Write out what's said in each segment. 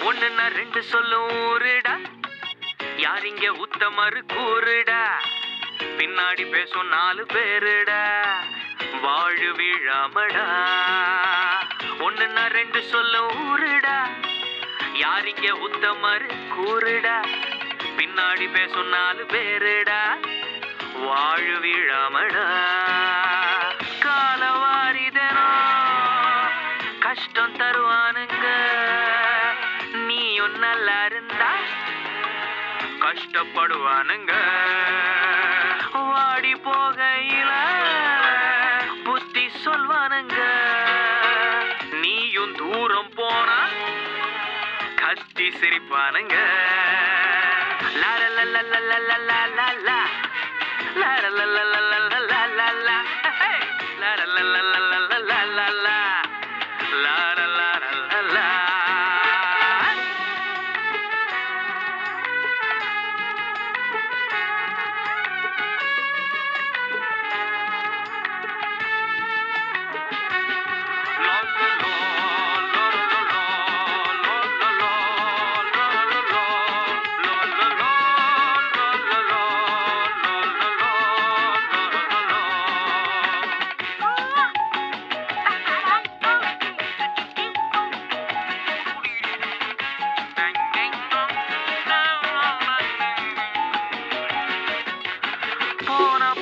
ஒண்ணுன்னா ரெண்டு சொல்லும் ஊருடா, யார் இங்க உத்தமரு கூறுடா, பின்னாடி பேசும் நாலு பேருடா, வாழு விழாமடா. ஒண்ணுன்னா ரெண்டு சொல்லும் ஊருடா, யார் இங்க உத்தமரு கூறுடா, பின்னாடி பேசும் நாலு பேருடா, வாழு விழாமடா. காலவாரிதனோ கஷ்டம் தருவானுங்க, நீயும் நல்லா இருந்தா கஷ்டப்படுவானுங்க. வாடி போகையில புத்தி சொல்வானுங்க, நீயும் தூரம் போனா கத்தி சிரிப்பானுங்க.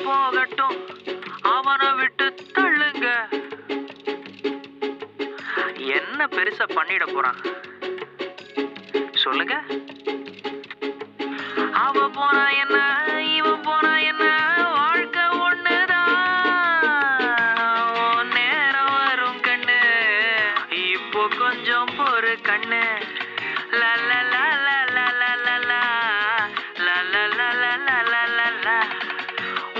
போகட்டும் அவனை விட்டு தள்ளுங்க, என்ன பெருசா பண்ணிட போறான் சொல்லுங்க. அவ போனா என்ன இவன் போனா என்ன, வாழ்க்கை ஒண்ணுதான், நேரம் வரும் கண்ணு, இப்போ கொஞ்சம் பொறு கண்ணு.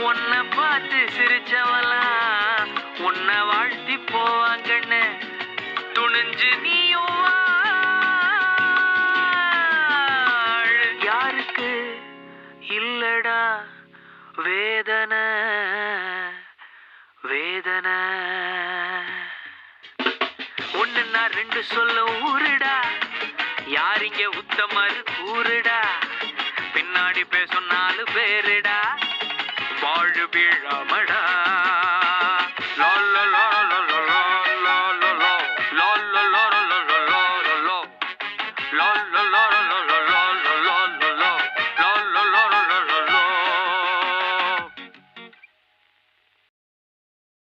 உன்னை பார்த்து சிரிச்சவெல்லாம் உன்னை வாழ்த்தி போவாங்கன்னு துணிஞ்சு நீயும் யாருக்கு இல்லடா வேதனை வேதனை. ஒண்ணுன்னா ரெண்டு சொல்ல ஊருடா, யார் இங்க உத்தமரு கூறுடா, பின்னாடி பேசும் நாலு பேருடா, வாழு விழாமடா.